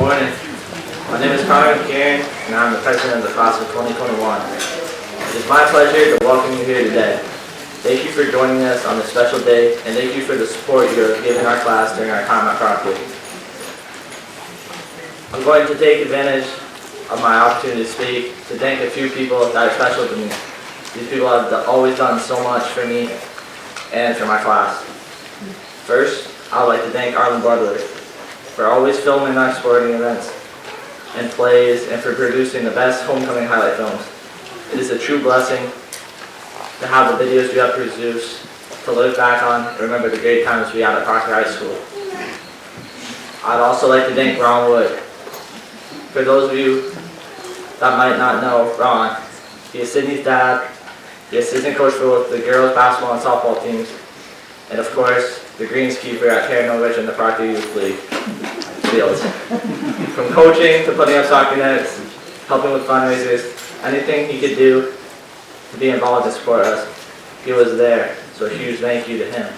morning. My name is Mccarron, and I'm the president of the class of 2021. It is my pleasure to welcome you here today. Thank you for joining us on this special day, and thank you for the support you have given our class during our time at Proctor. I'm going to take advantage of my opportunity to speak to thank a few people that are special to me. These people have always done so much for me and for my class. First, I would like to thank Arlen Butler for always filming our sporting events and plays and for producing the best homecoming highlight films. It is a true blessing to have the videos we have produced to look back on and remember the great times we had at Proctor High School. I'd also like to thank Ron Wood. For those of you that might not know Ron, he is Sydney's dad, the assistant coach for both the girls basketball and softball teams, and of course, the greenskeeper at Carnivals and the Proctor Youth League fields. From coaching to putting up soccer nets, helping with fundraisers, anything he could do to be involved and support us, he was there. So a huge thank you to him.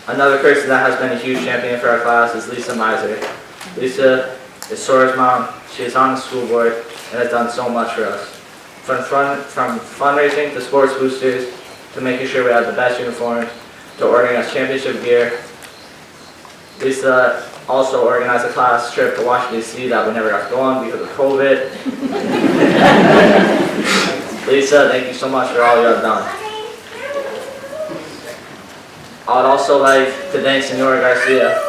Another person that has been a huge champion for our class is Lisa Meiser. Lisa is Sora's mom. She is on the school board and has done so much for us. From fundraising to sports boosters, to making sure we have the best uniforms, to ordering us championship gear. Lisa also organized a class trip to Washington, D.C. that we never got to go on because of COVID. Lisa, thank you so much for all you have done. I would also like to thank Senora Garcia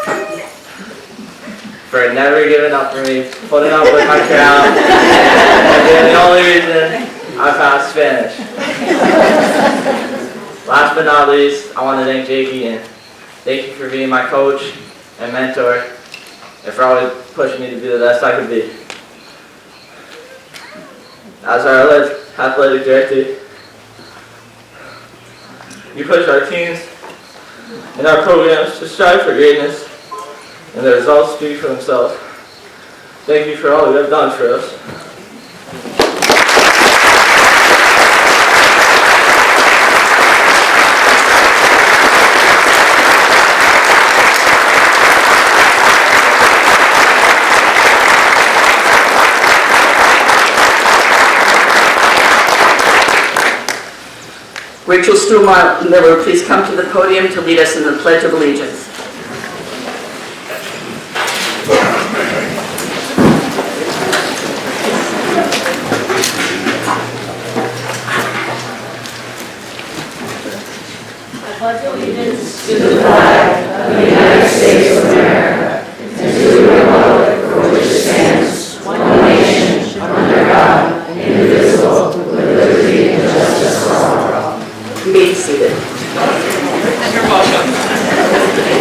for never giving up for me, putting up with my crowd, and being the only reason I passed Spanish. Last but not least, I want to thank Jake Eaton. Thank you for being my coach and mentor, and for always pushing me to be the best I could be. As our athletic director, you push our teams and our programs to strive for greatness, and the results speak for themselves. Thank you for all you have done for us. Rachel Stewmart Miller, please come to the podium to lead us in the Pledge of Allegiance. I pledge allegiance to the flag of the United States of America and to the republic for which it stands, one nation, under God, indivisible, with liberty and justice for all. You may be seated. You're welcome.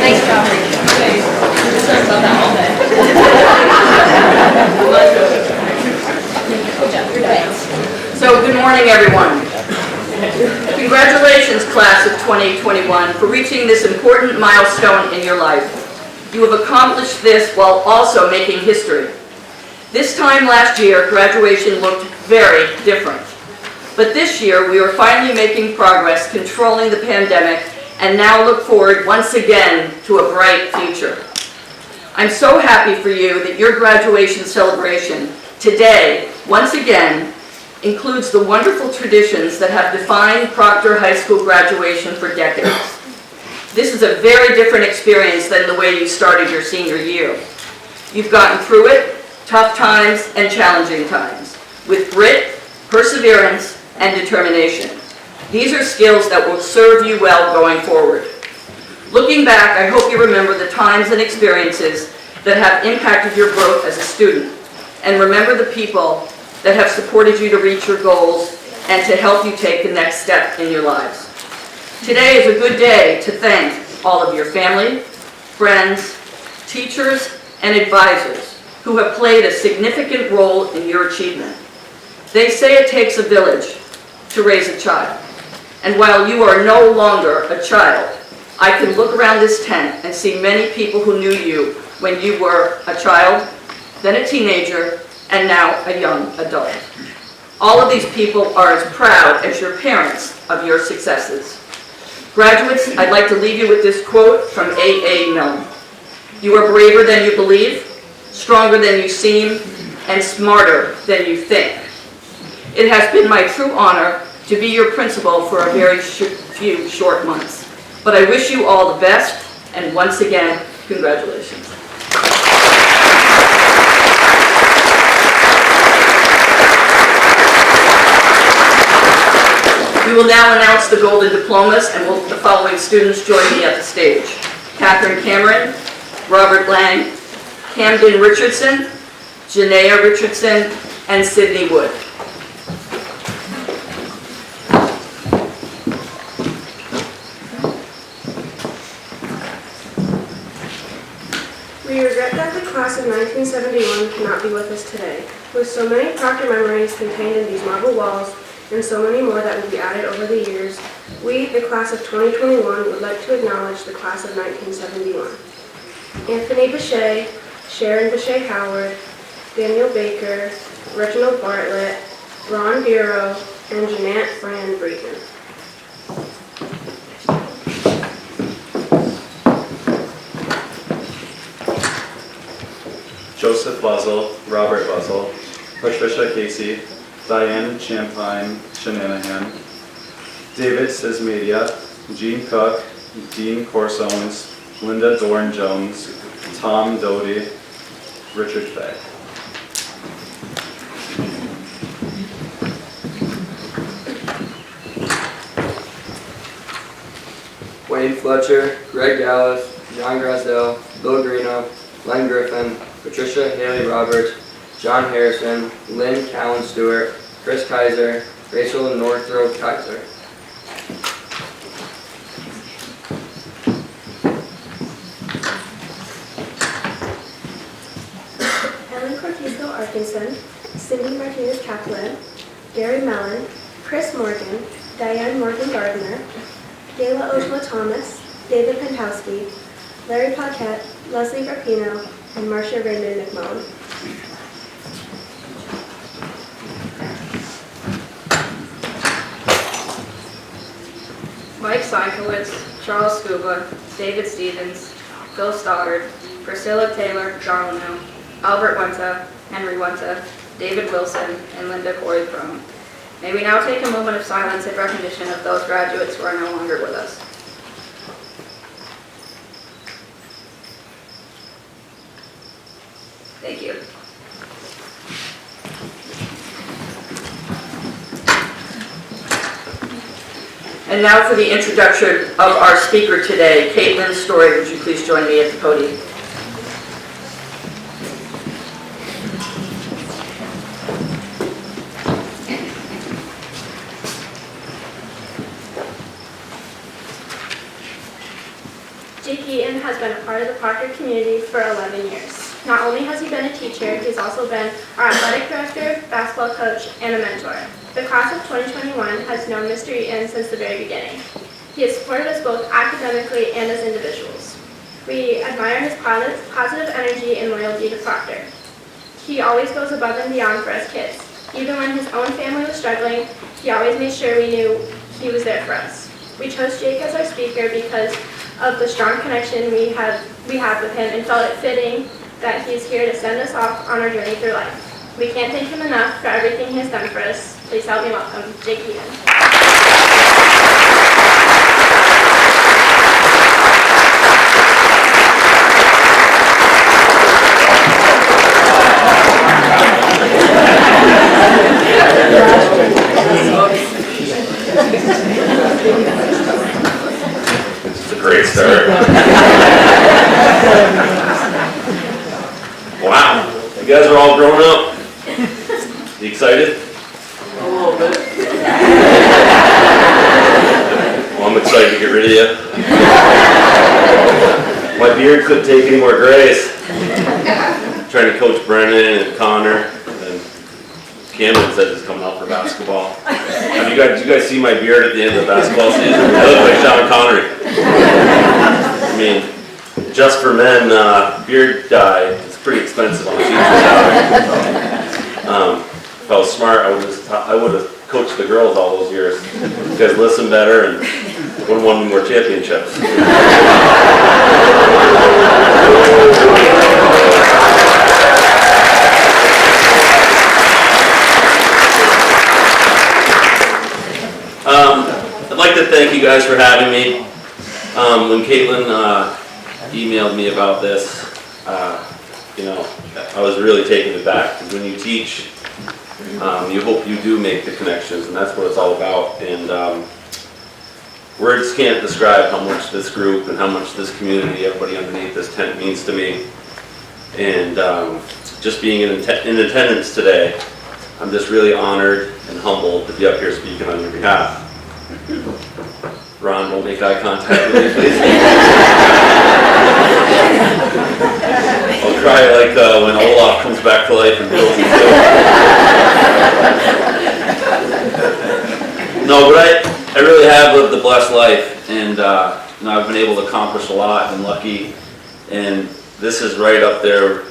Nice job, Rachel. Thanks. We're just talking about that all day. Good job. You're done. So, good morning, everyone. Congratulations, class of 2021, for reaching this important milestone in your life. You have accomplished this while also making history. This time last year, graduation looked very different. But this year, we are finally making progress controlling the pandemic and now look forward once again to a bright future. I'm so happy for you that your graduation celebration today, once again, includes the wonderful traditions that have defined Proctor High School graduation for decades. This is a very different experience than the way you started your senior year. You've gotten through it, tough times and challenging times, with grit, perseverance, and determination. These are skills that will serve you well going forward. Looking back, I hope you remember the times and experiences that have impacted your growth as a student, and remember the people that have supported you to reach your goals and to help you take the next step in your lives. Today is a good day to thank all of your family, friends, teachers, and advisors who have played a significant role in your achievement. They say it takes a village to raise a child. And while you are no longer a child, I can look around this tent and see many people who knew you when you were a child, then a teenager, and now a young adult. All of these people are as proud as your parents of your successes. Graduates, I'd like to leave you with this quote from A.A. Milne. You are braver than you believe, stronger than you seem, and smarter than you think. It has been my true honor to be your principal for a very few short months. But I wish you all the best, and once again, congratulations. We will now announce the Golden Diplomas, and the following students join me at the stage. Catherine Cameron, Robert Lang, Camden Richardson, Janaea Richardson, and Sydney Wood. We regret that the class of 1971 cannot be with us today. With so many Proctor memories contained in these marble walls, and so many more that will be added over the years, we, the class of 2021, would like to acknowledge the class of 1971. Anthony Bechet, Sharon Bechet Howard, Daniel Baker, Reginald Bartlett, Ron Bureau, and Jeanette Fran Breeden. Joseph Buzzell, Robert Buzzell, Patricia Casey, Diane Champagne Shananahan, David Sismedia, Jean Cook, Dean Corsones, Linda Dorn Jones, Tom Doty, Richard Fay. Wayne Fletcher, Greg Gallus, John Grasdell, Bill Greeno, Len Griffin, Patricia Haley Roberts, John Harrison, Lynn Callan Stewart, Chris Kaiser, Rachel Northrow Kaiser. Ellen Cortizo Arkinson, Cindy Martinez Kaplan, Gary Mellon, Chris Morgan, Diane Morgan Gardner, Gayla Ojala Thomas, David Pentowski, Larry Paquette, Leslie Rapino, and Marcia Raymond McMullen. Mike Seinkowitz, Charles Scuba, David Stevens, Phil Stoddard, Priscilla Taylor, Darwin Hill, Albert Wenta, Henry Wenta, David Wilson, and Linda Corey Crone. May we now take a moment of silence in recognition of those graduates who are no longer with us. Thank you. And now for the introduction of our speaker today, Caitlin Story. Would you please join me at the podium? Jake Eaton has been a part of the Proctor community for 11 years. Not only has he been a teacher, he's also been our athletic director, basketball coach, and a mentor. The class of 2021 has known Mr. Eaton since the very beginning. He has supported us both academically and as individuals. We admire his positive energy and loyalty to Proctor. He always goes above and beyond for us kids. Even when his own family was struggling, he always made sure we knew he was there for us. We chose Jake as our speaker because of the strong connection we have with him and felt it fitting that he's here to send us off on our journey through life. We can't thank him enough for everything he has done for us. Please help me welcome Jake Eaton. It's a great start. Wow, you guys are all grown up. You excited? A little bit. Well, I'm excited to get rid of you. My beard couldn't take any more grace. Trying to coach Brennan and Connor, and Camden says he's coming out for basketball. Did you guys see my beard at the end of the basketball season? I look like Sean Connery. I mean, just for men, beard dye is pretty expensive on the teacher's salary. If I was smart, I would have coached the girls all those years. You guys listen better and would have won more championships. I'd like to thank you guys for having me. When Caitlin emailed me about this, you know, I was really taken aback, because when you teach, you hope you do make the connections, and that's what it's all about. And words can't describe how much this group and how much this community, everybody underneath this tent means to me. And just being in attendance today, I'm just really honored and humbled to be up here speaking on your behalf. Ron, don't make eye contact with me, please. I'll cry like when Olaf comes back to life and kills himself. No, but I really have lived a blessed life, and you know, I've been able to accomplish a lot and lucky, and this is right up there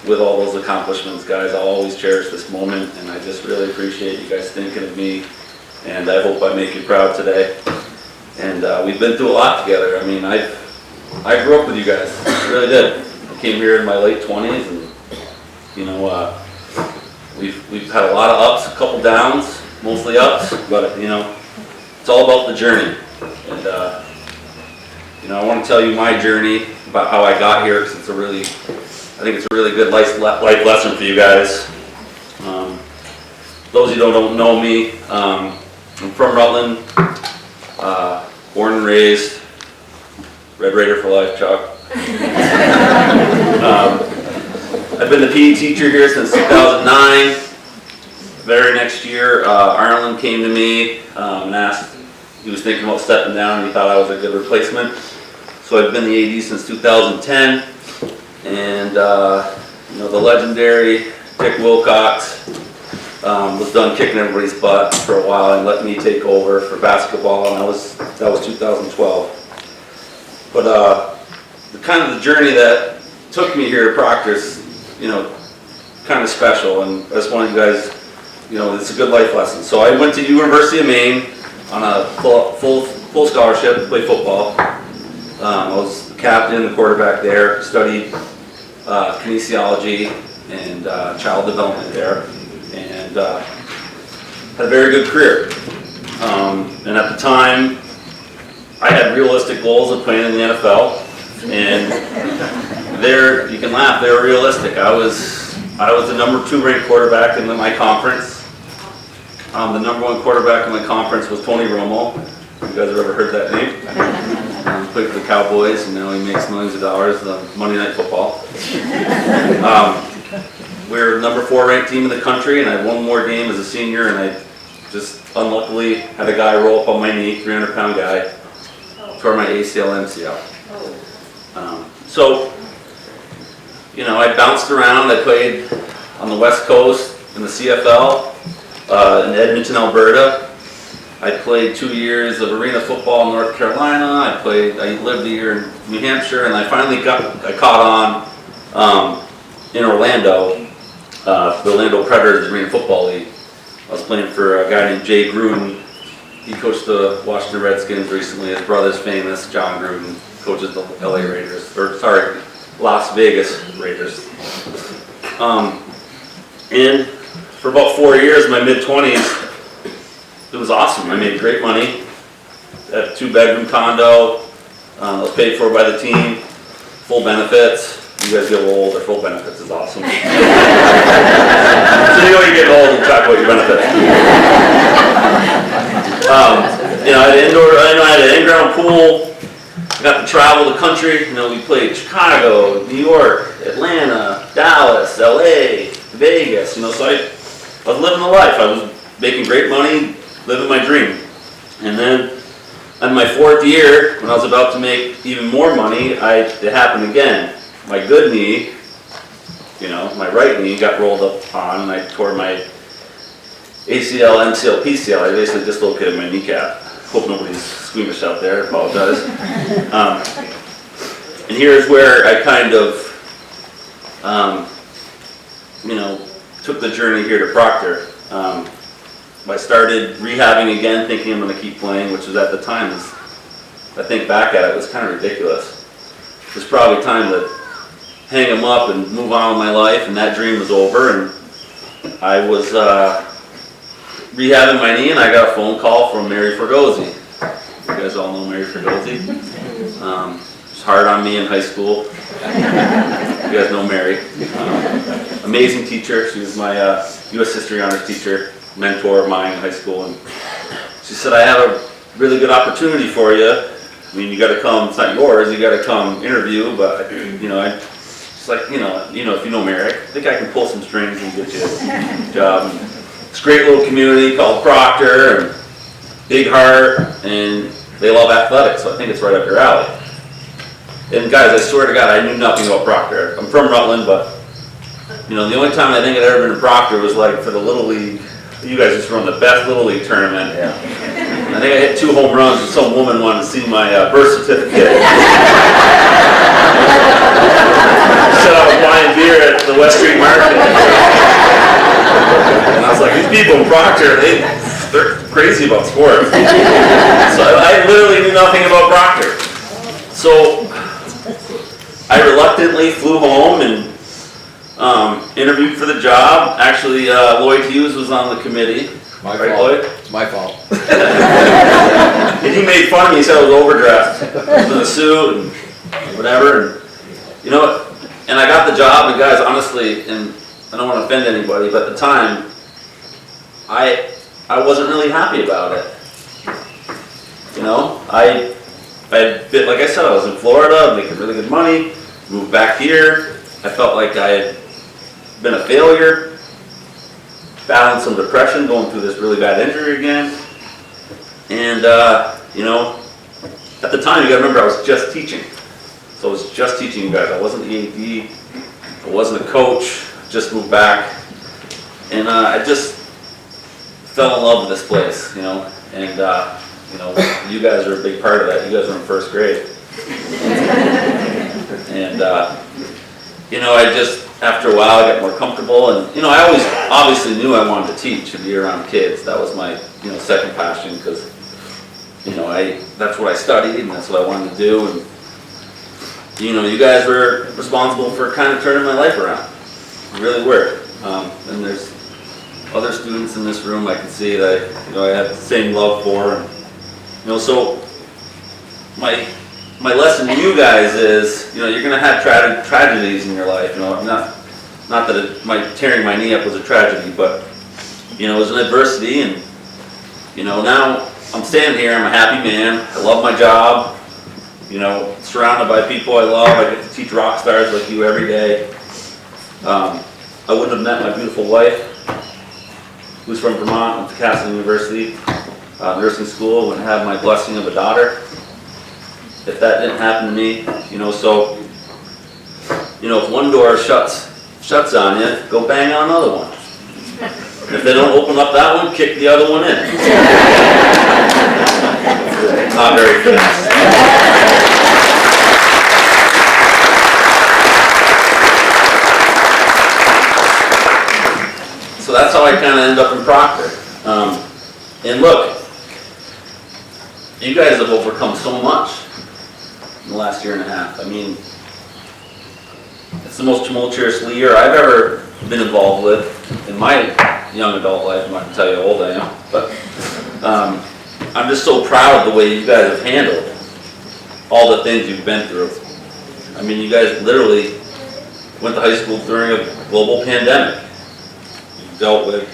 with all those accomplishments, guys. I'll always cherish this moment, and I just really appreciate you guys thinking of me, and I hope I make you proud today. And we've been through a lot together. I mean, I grew up with you guys, I really did. I came here in my late 20s, and you know, we've had a lot of ups, a couple downs, mostly ups, but you know, it's all about the journey. And you know, I want to tell you my journey about how I got here, because it's I think it's a really good life lesson for you guys. Those of you who don't know me, I'm from Rutland, born and raised, Red Raider for life, Chuck. I've been the PE teacher here since 2009. Very next year, Ireland came to me and asked, he was thinking about stepping down, and he thought I was a good replacement. So I've been the AD since 2010, and you know, the legendary Dick Wilcox was done kicking everybody's butt for a while and let me take over for basketball, and that was 2012. But the kind of the journey that took me here to Proctor's, you know, kind of special, and I just wanted you guys, you know, it's a good life lesson. So I went to University of Maine on a full scholarship to play football. I was the captain, the quarterback there, studied kinesiology and child development there, and had a very good career. And at the time, I had realistic goals of playing in the NFL, and there, you can laugh, they were realistic. I was the number 2 ranked quarterback in my conference. The number 1 quarterback in my conference was Tony Romo. You guys have ever heard that name? Played for the Cowboys, and now he makes millions of dollars on Monday Night Football. We're the number 4 ranked team in the country, and I had one more game as a senior, and I just unluckily had a guy roll up on my knee, 300-pound guy, tore my ACL, MCL. So, you know, I bounced around. I played on the West Coast in the CFL, in Edmonton, Alberta. I played 2 years of arena football in North Carolina. I lived a year in New Hampshire, and I finally caught on in Orlando, the Orlando Predators Arena Football League. I was playing for a guy named Jay Gruden. He coached the Washington Redskins recently. His brother's famous, John Gruden, coaches the Las Vegas Raiders. And for about 4 years, in my mid-20s, it was awesome. I made great money. Had a 2-bedroom condo. I was paid for by the team. Full benefits. You guys get a little older. Full benefits is awesome. So you know you're getting old and talk about your benefits. You know, I had an in-ground pool. I got to travel the country. You know, we played Chicago, New York, Atlanta, Dallas, LA, Vegas. You know, so I was living the life. I was making great money, living my dream. And then in my 4th year, when I was about to make even more money, it happened again. My good knee, you know, my right knee got rolled up on, and I tore my ACL, MCL, PCL. I basically dislocated my kneecap. Hope nobody's squeamish out there. I apologize. And here's where I kind of, you know, took the journey here to Proctor. I started rehabbing again, thinking I'm going to keep playing, which was at the time was I think back at it, it was kind of ridiculous. It was probably time to hang them up and move on with my life, and that dream was over. And I was rehabbing my knee, and I got a phone call from Mary Fergozzi. You guys all know Mary Fergozzi. She was hard on me in high school. You guys know Mary. Amazing teacher. She was my U.S. History Honors teacher, mentor of mine in high school. And she said, I have a really good opportunity for you. I mean, you got to come. It's not yours. You got to come interview. But you know, it's like if you know Mary, I think I can pull some strings and get you a job. And it's a great little community called Proctor, and big heart, and they love athletics. So I think it's right up your alley. And guys, I swear to God, I knew nothing about Proctor. I'm from Rutland, but the only time I think I'd ever been to Proctor was like for the Little League. You guys just run the best Little League tournament. Yeah. I think I hit 2 home runs and some woman wanted to see my birth certificate. Set up a wine and beer at the West Street Market. And I was like, these people in Proctor, they're crazy about sports. So I literally knew nothing about Proctor. So I reluctantly flew home and interviewed for the job. Actually, Lloyd Hughes was on the committee. My right, fault. Lloyd? It's my fault. And he made fun of me. He said I was overdressed. I was in a suit and whatever. And I got the job. And guys, honestly, and I don't want to offend anybody, but at the time, I wasn't really happy about it. Like I said, I was in Florida, making really good money, moved back here. I felt like I had been a failure, battling some depression, going through this really bad injury again. And, at the time, you gotta remember, I was just teaching. So I was just teaching you guys. I wasn't the AD, I wasn't a coach, just moved back. And I just fell in love with this place, and you guys are a big part of that. You guys were in first grade. And, I just, after a while, I got more comfortable. And, I always obviously knew I wanted to teach and be around kids. That was my, second passion because, that's what I studied and that's what I wanted to do. And, you guys were responsible for kind of turning my life around. You really were. And there's other students in this room I can see that, I have the same love for. And, so my lesson to you guys is, you're going to have tragedies in your life. Not that tearing my knee up was a tragedy, but it was an adversity. And now I'm standing here. I'm a happy man. I love my job. Surrounded by people I love. I get to teach rock stars like you every day. I wouldn't have met my beautiful wife, who's from Vermont, went to Castle University. Nursing school, wouldn't have my blessing of a daughter if that didn't happen to me. If one door shuts on you, go bang on another one. If they don't open up that one, kick the other one in. Not very fast. So that's how I kind of end up in Proctor. And look, you guys have overcome so much in the last year and a half. I mean, it's the most tumultuous year I've ever been involved with in my young adult life. I'm not going to tell you how old I am, but I'm just so proud of the way you guys have handled all the things you've been through. I mean, you guys literally went to high school during a global pandemic. You dealt with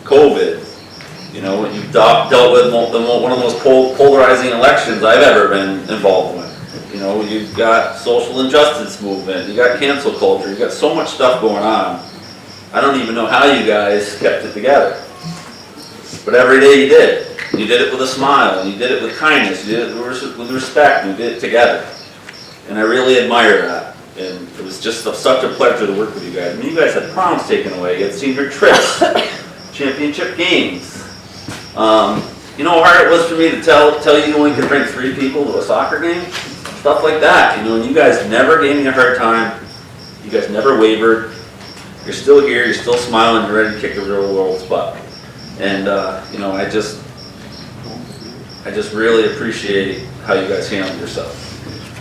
COVID. You've dealt with one of the most polarizing elections I've ever been involved with. You've got social injustice movement, you got cancel culture, you got so much stuff going on. I don't even know how you guys kept it together. But every day you did. You did it with a smile, and you did it with kindness, you did it with respect, and you did it together. And I really admire that. And it was just such a pleasure to work with you guys. I mean, you guys had proms taken away, you had senior trips, championship games. You know how hard it was for me to tell you only could bring 3 people to a soccer game? Stuff like that, and you guys never gave me a hard time. You guys never wavered. You're still here, you're still smiling, you're ready to kick the real world's butt. And, I just really appreciate how you guys handle yourself.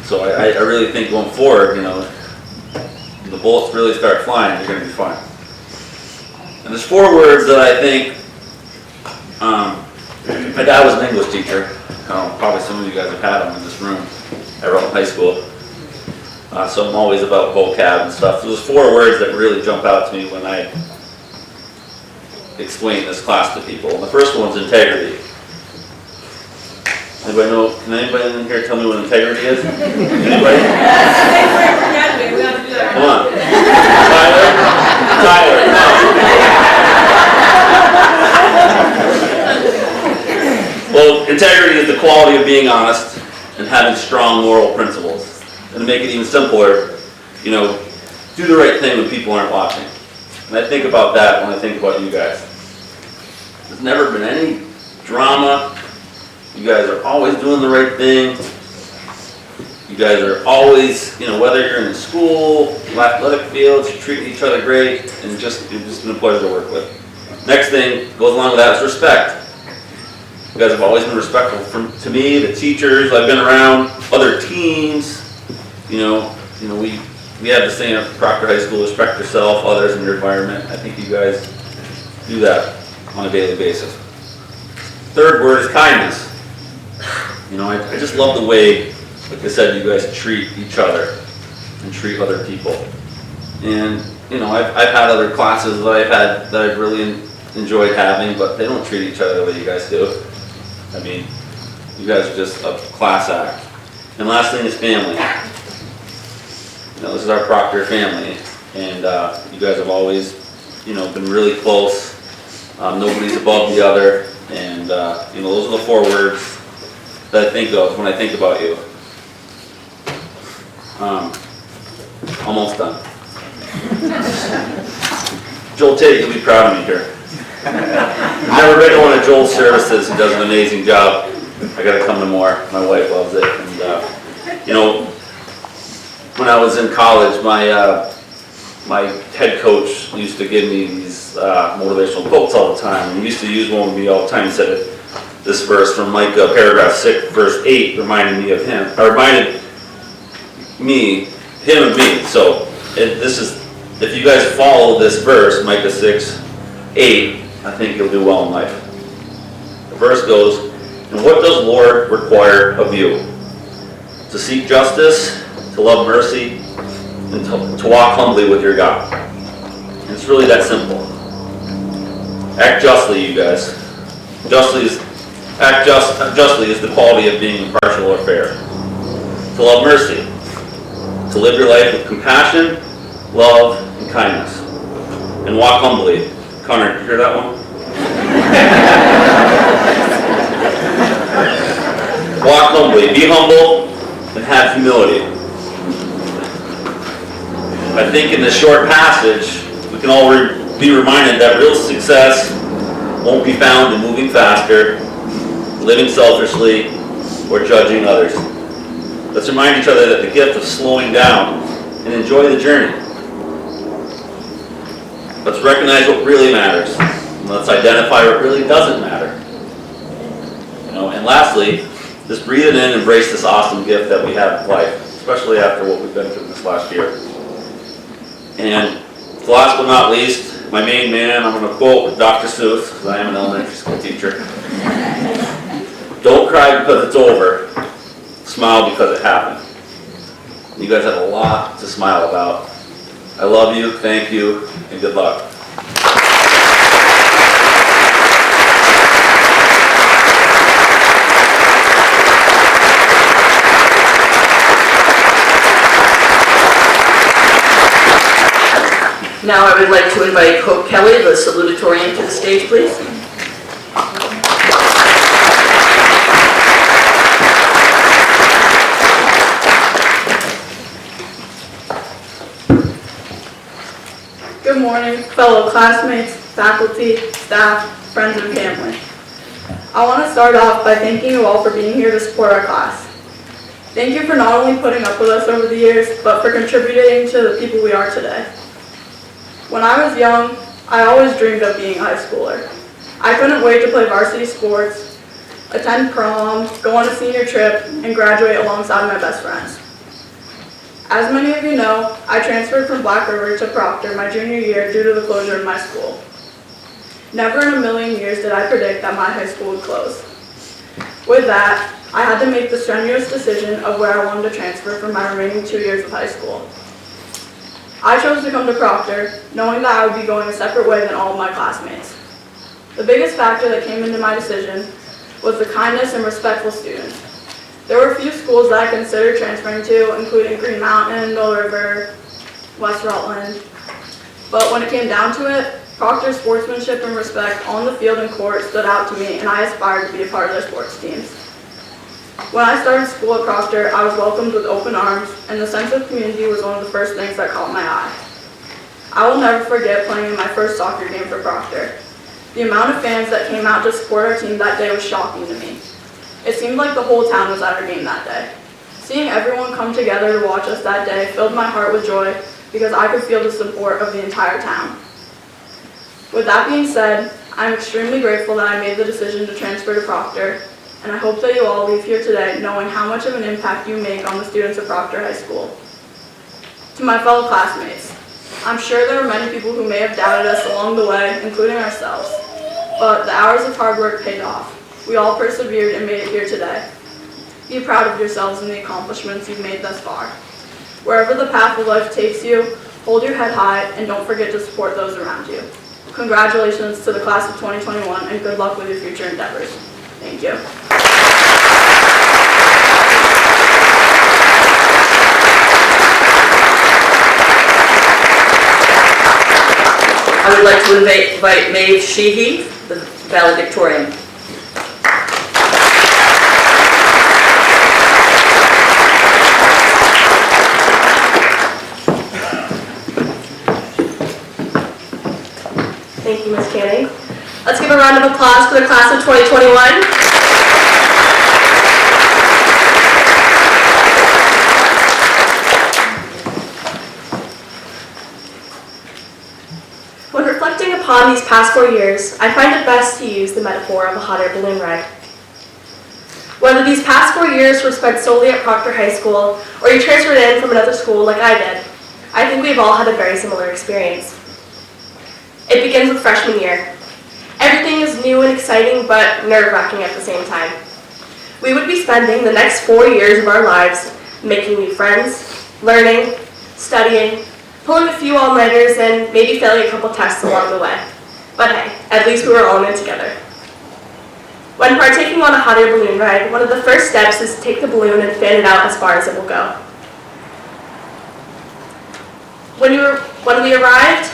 So I really think going forward, you know, when the bullets really start flying, you're going to be fine. And there's 4 words that I think, my dad was an English teacher. Probably some of you guys have had him in this room at Rutland High School. So I'm always about vocab and stuff. So there's 4 words that really jump out to me when I explain this class to people. And the first one's integrity. Anybody know? Can anybody in here tell me what integrity is? Anybody? Come on. Tyler, no. Well, integrity is the quality of being honest and having strong moral principles. And to make it even simpler, you know, do the right thing when people aren't watching. And I think about that when I think about you guys. There's never been any drama. You guys are always doing the right thing. You guys are always, you know, whether you're in school, athletic fields, you're treating each other great, and you've just been a pleasure to work with. Next thing goes along with that is respect. You guys have always been respectful to me, the teachers. I've been around other teams. You know, we have the saying at Proctor High School: respect yourself, others, and your environment. I think you guys do that on a daily basis. Third word is kindness. You know, I just love the way, like I said, you guys treat each other and treat other people. And you know, I've had other classes that I've really enjoyed having, but they don't treat each other the way you guys do. I mean, you guys are just a class act. And last thing is family. You know, this is our Proctor family, and you guys have always, you know, been really close. Nobody's above the other, and you know, those are the 4 words that I think of when I think about you. Almost done. Joel Tate, you'll be proud of me here. I've never been to one of Joel's services. He does an amazing job. I got to come to more. My wife loves it, and you know, when I was in college, my head coach used to give me these motivational quotes all the time. And he used to use one with me all the time. He said this verse from Micah, paragraph 6, verse 8, reminded me of him. Or reminded him of me. So this is, if you guys follow this verse, Micah 6:8, I think you'll do well in life. The verse goes, "And what does the Lord require of you? To seek justice, to love mercy, and to walk humbly with your God." And it's really that simple. Act justly, you guys. Act justly is the quality of being impartial or fair. To love mercy. To live your life with compassion, love, and kindness. And walk humbly. Connor, did you hear that one? Walk humbly. Be humble and have humility. I think in this short passage, we can all be reminded that real success won't be found in moving faster, living selfishly, or judging others. Let's remind each other that the gift of slowing down and enjoy the journey. Let's recognize what really matters. And let's identify what really doesn't matter. You know, and lastly, just breathe it in and embrace this awesome gift that we have in life, especially after what we've been through this last year. And last but not least, my main man, I'm going to quote Dr. Seuss, because I am an elementary school teacher. Don't cry because it's over. Smile because it happened. You guys have a lot to smile about. I love you, thank you, and good luck. Now I would like to invite Hope Kelly, the salutatorian, to the stage, please. Good morning, fellow classmates, faculty, staff, friends, and family. I want to start off by thanking you all for being here to support our class. Thank you for not only putting up with us over the years, but for contributing to the people we are today. When I was young, I always dreamed of being a high schooler. I couldn't wait to play varsity sports, attend prom, go on a senior trip, and graduate alongside my best friends. As many of you know, I transferred from Black River to Proctor my junior year due to the closure of my school. Never in a million years did I predict that my high school would close. With that, I had to make the strenuous decision of where I wanted to transfer for my remaining 2 years of high school. I chose to come to Proctor, knowing that I would be going a separate way than all of my classmates. The biggest factor that came into my decision was the kindness and respectful students. There were a few schools that I considered transferring to, including Green Mountain, Mill River, West Rutland. But when it came down to it, Proctor's sportsmanship and respect on the field and court stood out to me, and I aspired to be a part of their sports teams. When I started school at Proctor, I was welcomed with open arms, and the sense of community was one of the first things that caught my eye. I will never forget playing in my first soccer game for Proctor. The amount of fans that came out to support our team that day was shocking to me. It seemed like the whole town was at our game that day. Seeing everyone come together to watch us that day filled my heart with joy because I could feel the support of the entire town. With that being said, I'm extremely grateful that I made the decision to transfer to Proctor, and I hope that you all leave here today knowing how much of an impact you make on the students of Proctor High School. To my fellow classmates, I'm sure there are many people who may have doubted us along the way, including ourselves, but the hours of hard work paid off. We all persevered and made it here today. Be proud of yourselves and the accomplishments you've made thus far. Wherever the path of life takes you, hold your head high and don't forget to support those around you. Congratulations to the class of 2021 and good luck with your future endeavors. Thank you. I would like to invite Mae Sheehy the Valedictorian. Thank you, Ms. Canning. Let's give a round of applause for the class of 2021. When reflecting upon these past 4 years, I find it best to use the metaphor of a hot air balloon ride. Whether these past 4 years were spent solely at Proctor High School or you transferred in from another school like I did, I think we've all had a very similar experience. It begins with freshman year. Everything is new and exciting, but nerve-wracking at the same time. We would be spending the next 4 years of our lives making new friends, learning, studying, pulling a few all-nighters, and maybe failing a couple tests along the way. But hey, at least we were all in it together. When partaking on a hot air balloon ride, one of the first steps is to take the balloon and fan it out as far as it will go. When we arrived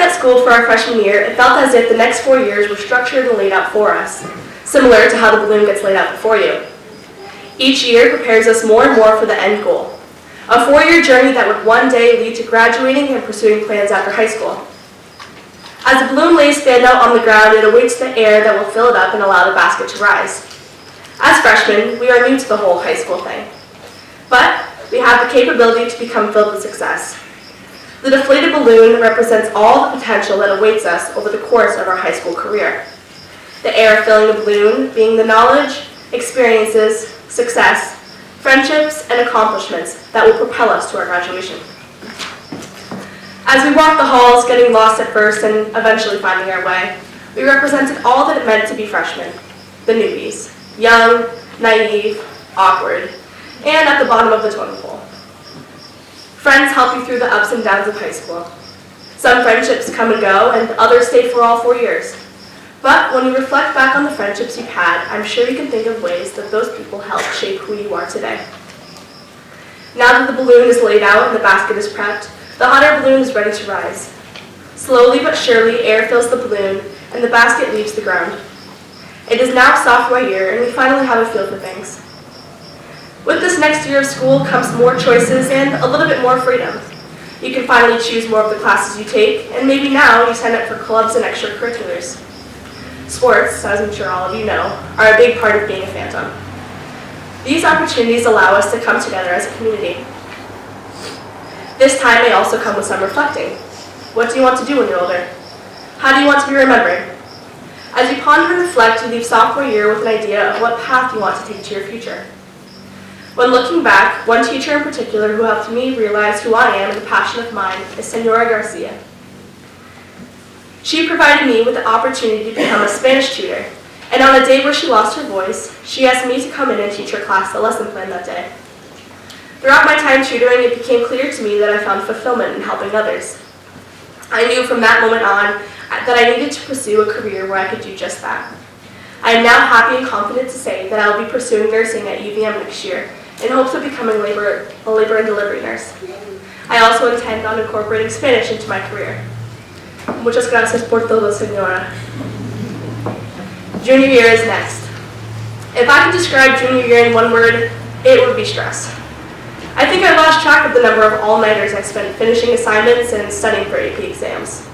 at school for our freshman year, it felt as if the next 4 years were structured and laid out for us, similar to how the balloon gets laid out before you. Each year prepares us more and more for the end goal, a 4-year journey that would one day lead to graduating and pursuing plans after high school. As the balloon lays fanned out on the ground, it awaits the air that will fill it up and allow the basket to rise. As freshmen, we are new to the whole high school thing, but we have the capability to become filled with success. The deflated balloon represents all the potential that awaits us over the course of our high school career. The air filling the balloon being the knowledge, experiences, success, friendships, and accomplishments that will propel us to our graduation. As we walked the halls, getting lost at first and eventually finding our way, we represented all that it meant to be freshmen, the newbies, young, naive, awkward, and at the bottom of the totem pole. Friends help you through the ups and downs of high school. Some friendships come and go, and others stay for all 4 years. But when you reflect back on the friendships you've had, I'm sure you can think of ways that those people helped shape who you are today. Now that the balloon is laid out and the basket is prepped, the hot air balloon is ready to rise. Slowly but surely, air fills the balloon, and the basket leaves the ground. It is now sophomore year, and we finally have a feel for things. With this next year of school comes more choices and a little bit more freedom. You can finally choose more of the classes you take, and maybe now you sign up for clubs and extracurriculars. Sports, as I'm sure all of you know, are a big part of being a phantom. These opportunities allow us to come together as a community. This time may also come with some reflecting. What do you want to do when you're older? How do you want to be remembered? As you ponder and reflect, you leave sophomore year with an idea of what path you want to take to your future. When looking back, one teacher in particular who helped me realize who I am and a passion of mine is Senora Garcia. She provided me with the opportunity to become a Spanish tutor, and on a day where she lost her voice, she asked me to come in and teach her class the lesson plan that day. Throughout my time tutoring, it became clear to me that I found fulfillment in helping others. I knew from that moment on that I needed to pursue a career where I could do just that. I am now happy and confident to say that I will be pursuing nursing at UVM next year in hopes of becoming a labor and delivery nurse. I also intend on incorporating Spanish into my career. Muchas gracias por todo, señora. Junior year is next. If I could describe junior year in one word, it would be stress. I think I lost track of the number of all-nighters I spent finishing assignments and studying for AP exams.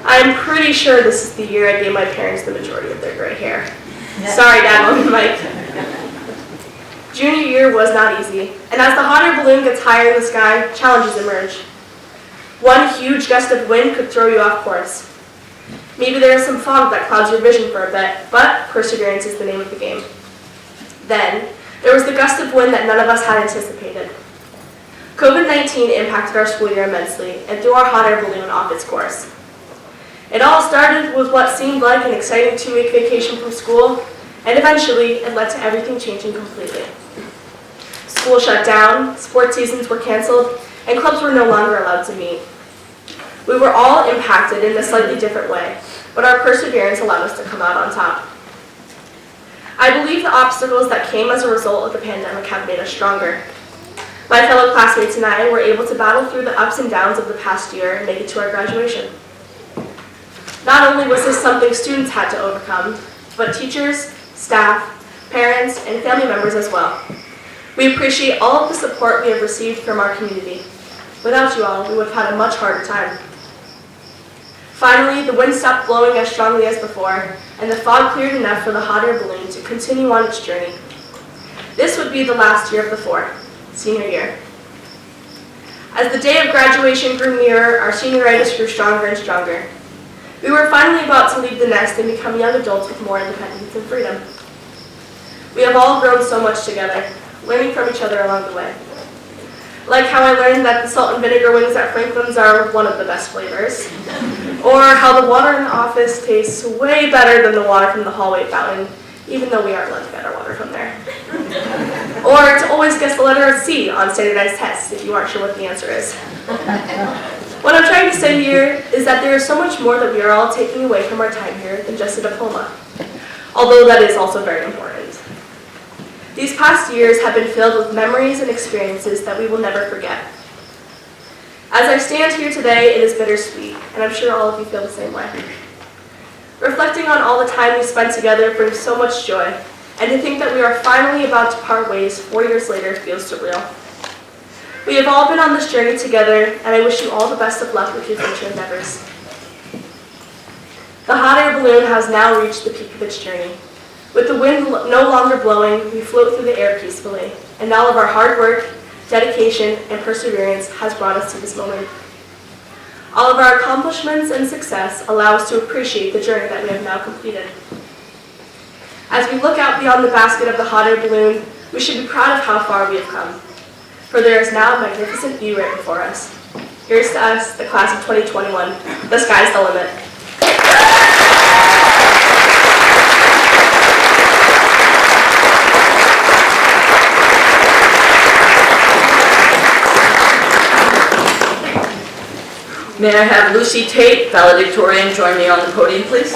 I am pretty sure this is the year I gave my parents the majority of their gray hair. Sorry, Dad, Mom, and Mike. Junior year was not easy, and as the hot air balloon gets higher in the sky, challenges emerge. One huge gust of wind could throw you off course. Maybe there is some fog that clouds your vision for a bit, but perseverance is the name of the game. Then, there was the gust of wind that none of us had anticipated. COVID-19 impacted our school year immensely and threw our hot air balloon off its course. It all started with what seemed like an exciting 2-week vacation from school, and eventually it led to everything changing completely. School shut down, sports seasons were canceled, and clubs were no longer allowed to meet. We were all impacted in a slightly different way, but our perseverance allowed us to come out on top. I believe the obstacles that came as a result of the pandemic have made us stronger. My fellow classmates and I were able to battle through the ups and downs of the past year and make it to our graduation. Not only was this something students had to overcome, but teachers, staff, parents, and family members as well. We appreciate all of the support we have received from our community. Without you all, we would have had a much harder time. Finally, the wind stopped blowing as strongly as before, and the fog cleared enough for the hot air balloon to continue on its journey. This would be the last year of the 4th, senior year. As the day of graduation grew nearer, our senioritis grew stronger and stronger. We were finally about to leave the nest and become young adults with more independence and freedom. We have all grown so much together, learning from each other along the way. Like how I learned that the salt and vinegar wings at Franklin's are one of the best flavors, or how the water in the office tastes way better than the water from the hallway fountain, even though we aren't allowed to get our water from there. Or to always guess the letter C on standardized tests if you aren't sure what the answer is. What I'm trying to say here is that there is so much more that we are all taking away from our time here than just a diploma, although that is also very important. These past years have been filled with memories and experiences that we will never forget. As I stand here today, it is bittersweet, and I'm sure all of you feel the same way. Reflecting on all the time we spent together brings so much joy, and to think that we are finally about to part ways 4 years later feels surreal. We have all been on this journey together, and I wish you all the best of luck with your future endeavors. The hot air balloon has now reached the peak of its journey. With the wind no longer blowing, we float through the air peacefully, and all of our hard work, dedication, and perseverance has brought us to this moment. All of our accomplishments and success allow us to appreciate the journey that we have now completed. As we look out beyond the basket of the hot air balloon, we should be proud of how far we have come. For there is now a magnificent view right before us. Here's to us, the class of 2021. The sky's the limit. May I have Lucy Tate, valedictorian, join me on the podium, please?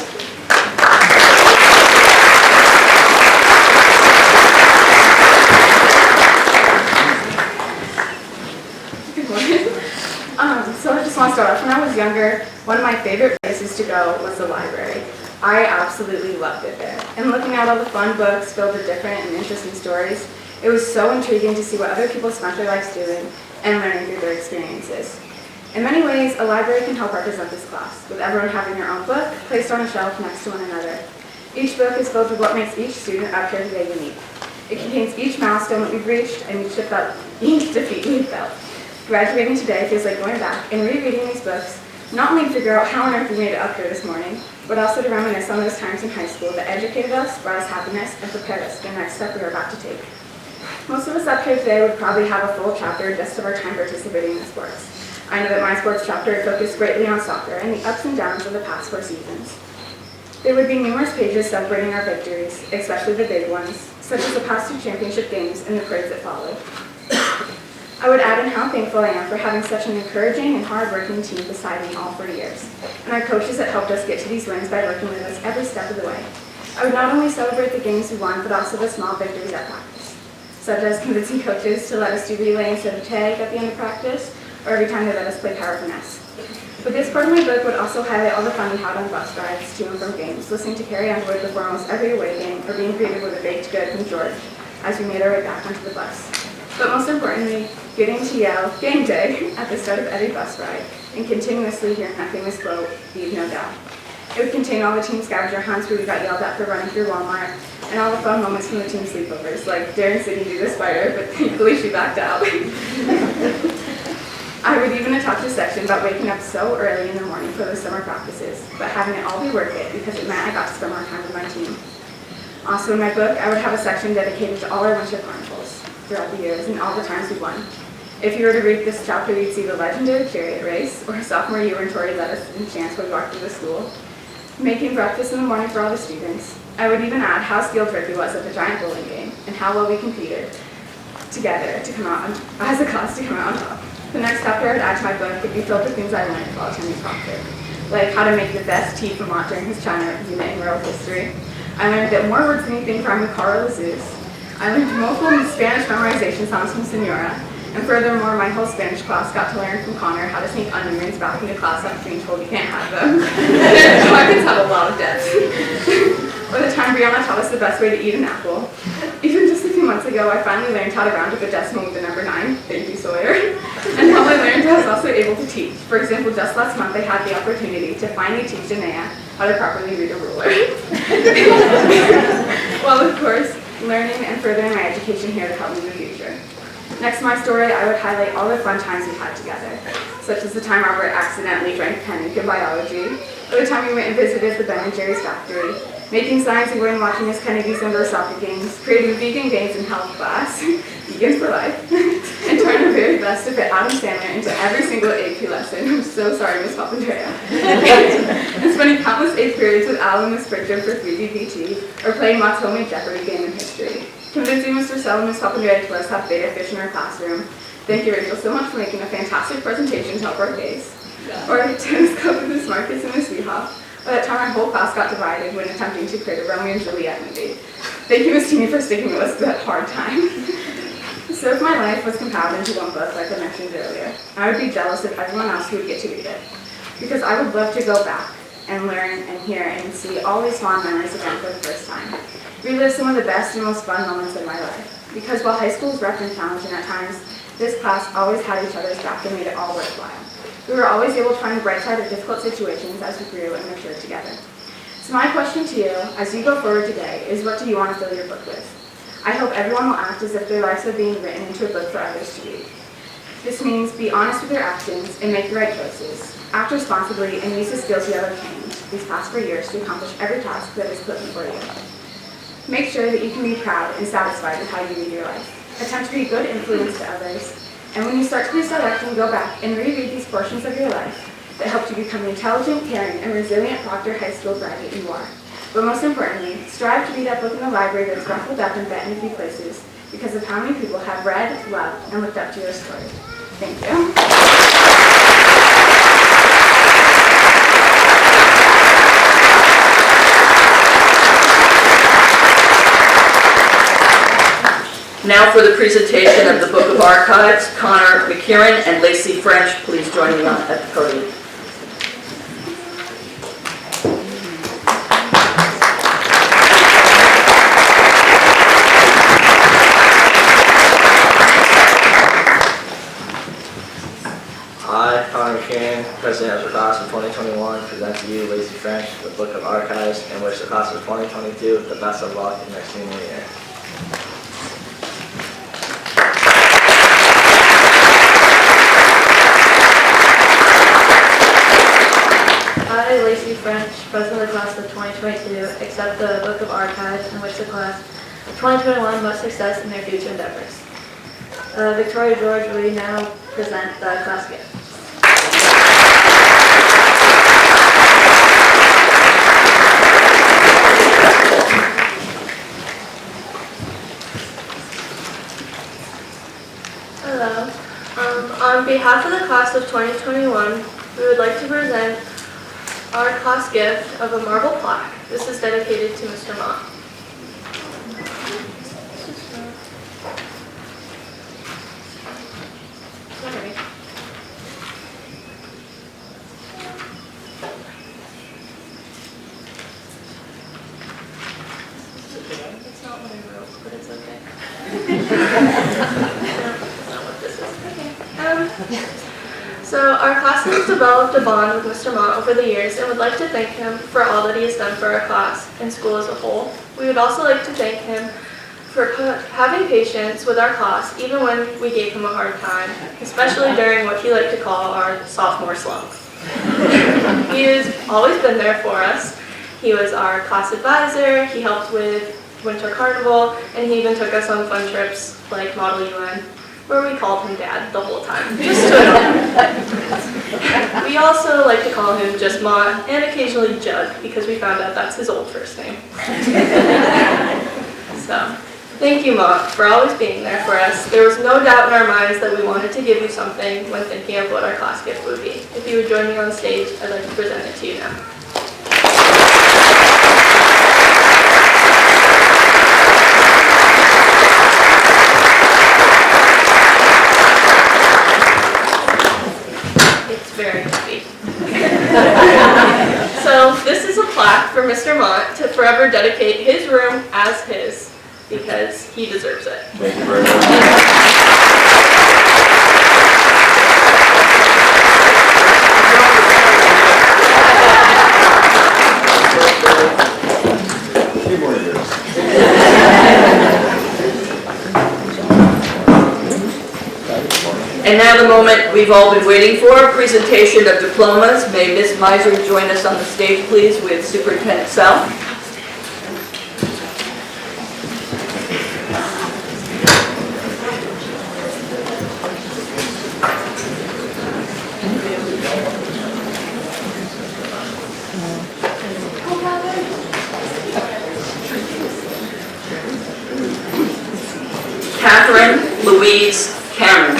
Good morning. So I just want to start off. When I was younger, one of my favorite places to go was the library. I absolutely loved it there. And looking at all the fun books filled with different and interesting stories, it was so intriguing to see what other people spent their lives doing and learning through their experiences. In many ways, a library can help represent this class, with everyone having their own book placed on a shelf next to one another. Each book is filled with what makes each student up here today unique. It contains each milestone that we've reached and each defeat we've felt. Graduating today feels like going back and rereading these books Not only to figure out how on earth we made it up here this morning, but also to reminisce on those times in high school that educated us, brought us happiness, and prepared us for the next step we are about to take. Most of us up here today would probably have a full chapter just of our time participating in sports. I know that my sports chapter focused greatly on soccer and the ups and downs of the past 4 seasons. There would be numerous pages celebrating our victories, especially the big ones, such as the past 2 championship games and the parades that followed. I would add in how thankful I am for having such an encouraging and hard-working team beside me all 4 years, and our coaches that helped us get to these wins by working with us every step of the way. I would not only celebrate the games we won, but also the small victories at practice, such as convincing coaches to let us do relay instead of tag at the end of practice, or every time they let us play power finesse. But this part of my book would also highlight all the fun we had on bus rides to and from games, listening to Carrie Underwood before almost every away game, or being greeted with a baked good from George as we made our way back onto the bus. But most importantly, getting to yell "Game Day" at the start of every bus ride, and continuously hearing that famous quote, "Leave no doubt." It would contain all the team scavenger hunts where we got yelled at for running through Walmart, and all the fun moments from the team sleepovers, like daring Sydney to do the spider, but thankfully she backed out. I would even attach a section about waking up so early in the morning for the summer practices, but having it all be worth it because it meant I got to spend more time with my team. Also in my book, I would have a section dedicated to all our winter carnivals throughout the years and all the times we won. If you were to read this chapter, you'd see the legendary chariot race, or sophomore year when Tori led us in chants when we walked through the school, making breakfast in the morning for all the students. I would even add how steel turkey was at the giant bowling game, and how well we competed together to come out as a class to come out on top. The next chapter I would add to my book would be filled with things I learned while attending Proctor, like how to make the best tea from Vermont during his China unit in world history. I learned that more words than anything from Mccarron. I learned multiple Spanish memorization songs from Senora, and furthermore, my whole Spanish class got to learn from Connor how to sneak onion rings back into class after being told you can't have them. My kids have a lot of debts. By the time Brianna taught us the best way to eat an apple. Even just a few months ago, I finally learned how to round up a decimal with the number 9. Thank you, Sawyer. And how I learned I was also able to teach. For example, just last month, I had the opportunity to finally teach Janaea how to properly read a ruler. Well, of course, learning and furthering my education here to help me in the future. Next to my story, I would highlight all the fun times we had together, such as the time Robert accidentally drank panic in biology, or the time we went and visited the Ben & Jerry's factory, making science and going watching Miss Kennedy's indoor soccer games, creating vegan games in health class, vegans for life, and trying our very best to fit Adam Sandler into every single AP lesson. I'm so sorry, Miss Papandrea. And spending countless 8th periods with Al and Miss Pritchard for 3DBT, or playing Mott's homemade Jeopardy game in history. Convincing Mr. Sell and Miss Papandrea to let us have beta fish in our classroom. Thank you, Rachel, so much for making a fantastic presentation to help our case. Or tennis club with Miss Marcus and Miss Weehoff. By that time, our whole class got divided when attempting to create a Romeo and Juliet movie. Thank you, Miss Teeny, for sticking with us through that hard time. So if my life was compiled into one book, like I mentioned earlier, I would be jealous of everyone else who would get to read it. Because I would love to go back and learn and hear and see all these fond memories again for the first time. Relive some of the best and most fun moments of my life. Because while high school was rough and challenging at times, this class always had each other's back and made it all worthwhile. We were always able to find the bright side of difficult situations as we grew and matured together. So my question to you, as you go forward today, is what do you want to fill your book with? I hope everyone will act as if their lives are being written into a book for others to read. This means be honest with your actions and make the right choices. Act responsibly and use the skills you have obtained these past 4 years to accomplish every task that is put before you. Make sure that you can be proud and satisfied with how you lead your life. Attempt to be a good influence to others. And when you start to lose direction, go back and reread these portions of your life that helped you become the intelligent, caring, and resilient Proctor High School graduate you are. But most importantly, strive to read that book in the library that's ruffled up and bet in a few places because of how many people have read, loved, and looked up to your story. Thank you. Now for the presentation of the Book of Archives, Connor Mccarron and Lacy French, please join me at the podium. I, Connor Mccarron, President of the class of 2021, present to you, Lacy French, the Book of Archives, and wish the class of 2022 the best of luck in their senior year. French, president of the class of 2022, accept the Book of Archives in which the class of 2021 much success in their future endeavors. Victoria George, will you now present the class gift? Hello. On behalf of the class of 2021, we would like to present our class gift of a marble plaque. This is dedicated to Mr. Mott. Sorry. It's not what I wrote, but it's okay. So our class has developed a bond with Mr. Mott over the years and would like to thank him for all that he has done for our class and school as a whole. We would also like to thank him for having patience with our class even when we gave him a hard time, especially during what he liked to call our sophomore slump. He has always been there for us. He was our class advisor, he helped with Winter Carnival, and he even took us on fun trips like Model UN, where we called him Dad the whole time, just to annoy him. We also like to call him just Mott and occasionally Jug, because we found out that's his old first name. So, thank you, Mott, for always being there for us. There was no doubt in our minds that we wanted to give you something when thinking of what our class gift would be. If you would join me on stage, I'd like to present it to you now. Very heavy. So this is a plaque for Mr. Mott to forever dedicate his room as his, because he deserves it. Thank you very much. And now the moment we've all been waiting for, presentation of diplomas. May Ms. Meiser join us on the stage, please, with Superintendent Sell. Catherine Louise Cameron.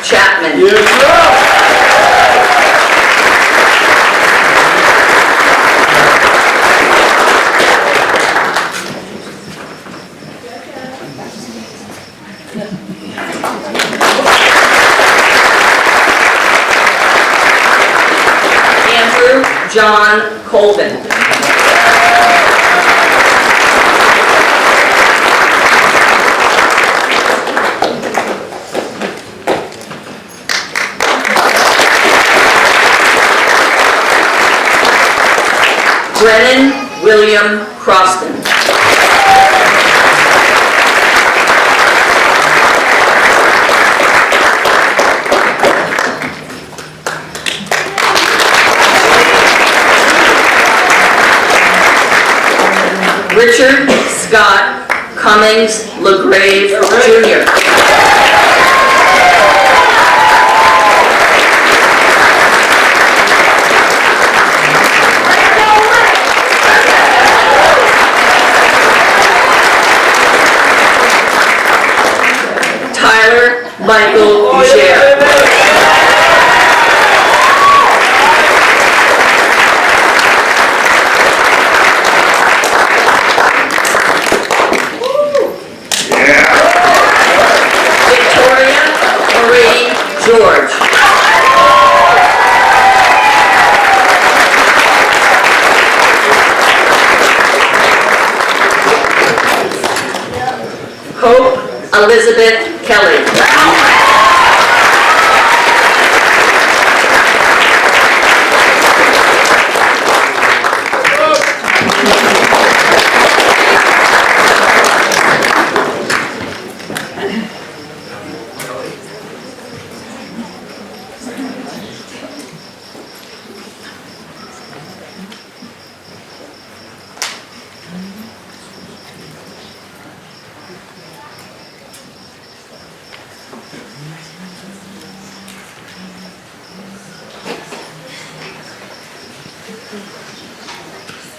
Chapman. Yes, Andrew John Colvin. Brennan William Croston. Richard Scott Cummings LaGrave Jr. Michael Boucher. Victoria Marie George. Hope Elizabeth Kelly.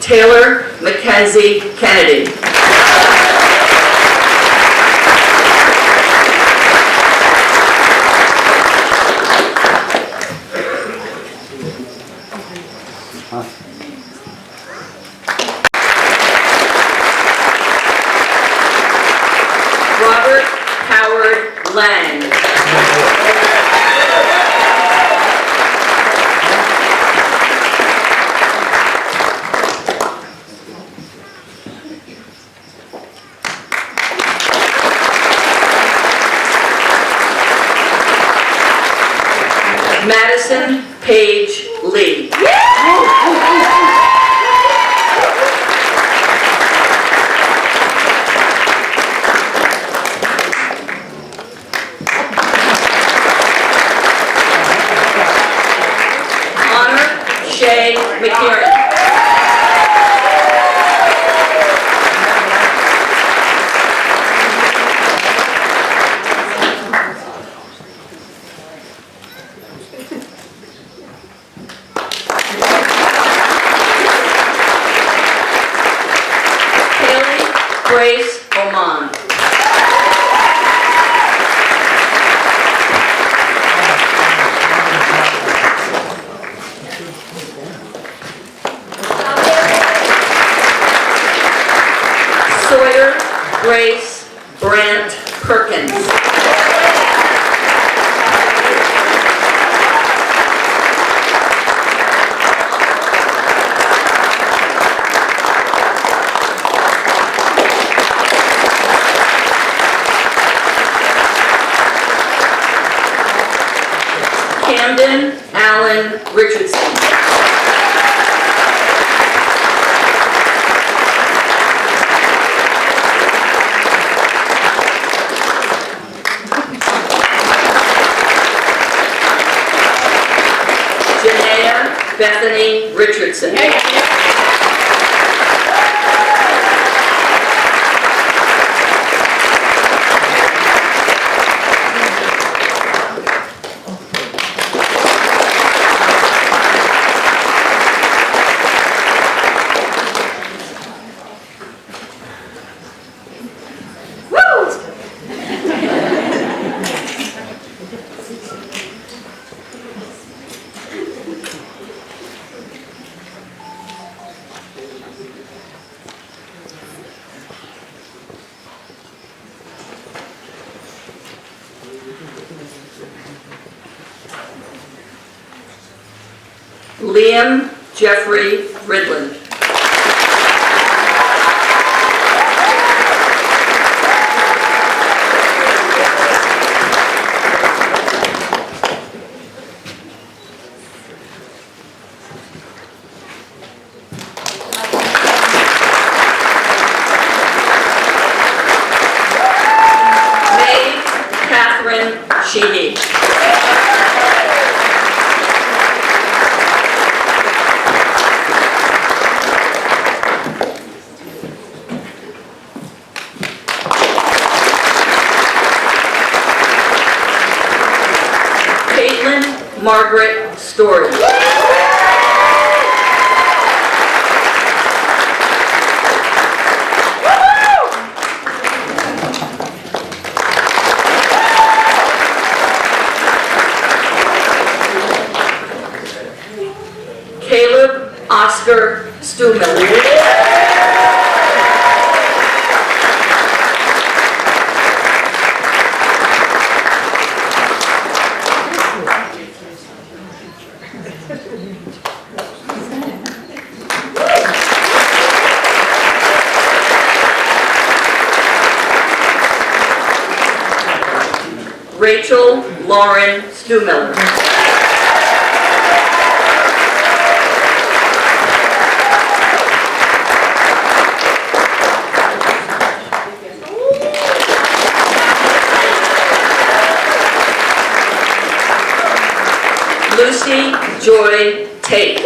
Taylor Mackenzie Kennedy. Robert Howard Lang. Madison Page Lee. Honor Shay Mccarron. Grace Oman. Sawyer Grace Brant Perkins. Camden Allen Richardson. Janaea Bethany Richardson. Liam Jeffrey Ridland. Mae Sheehy. Margaret Story. Caleb Oscar Stewmart. Rachel Lauren Stewmiller. Lucy Joy Tate.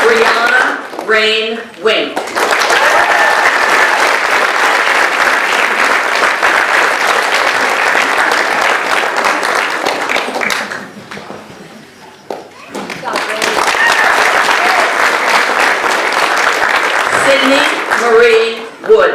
Brianna Rain Wink. Sydney Marie Wood.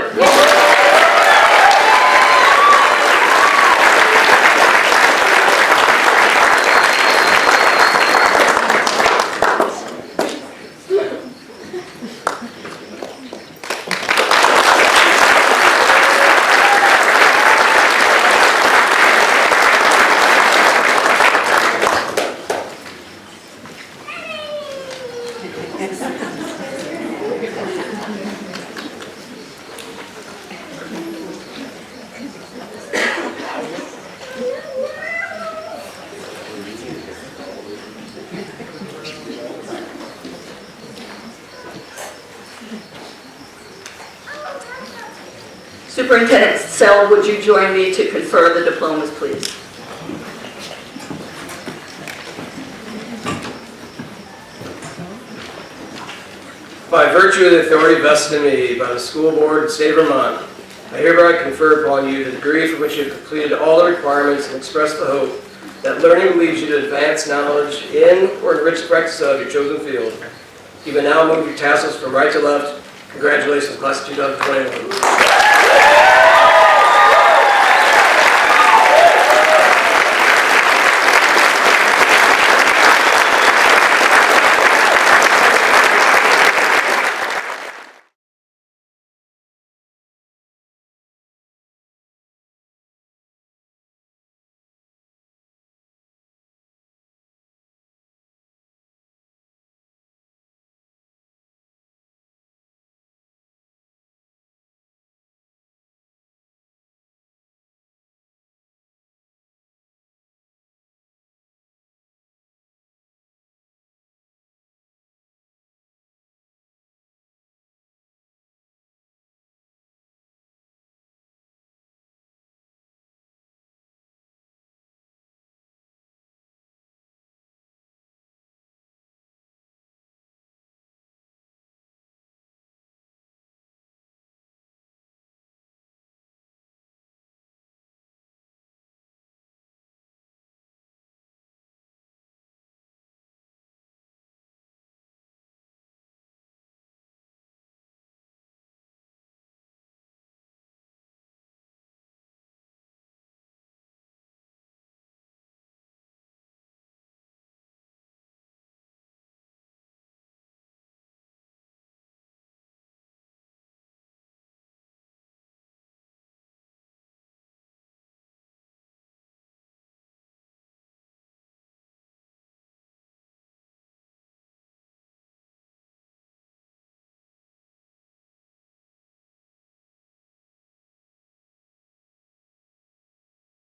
Superintendent Sell, would you join me to confer the diplomas, please? By virtue of the authority vested in me by the school board of the state of Vermont, I hereby confer upon you the degree for which you have completed all the requirements and express the hope that learning will lead you to advance knowledge in or enrich the practice of your chosen field. You may now move your tassels from right to left. Congratulations, class of 2021.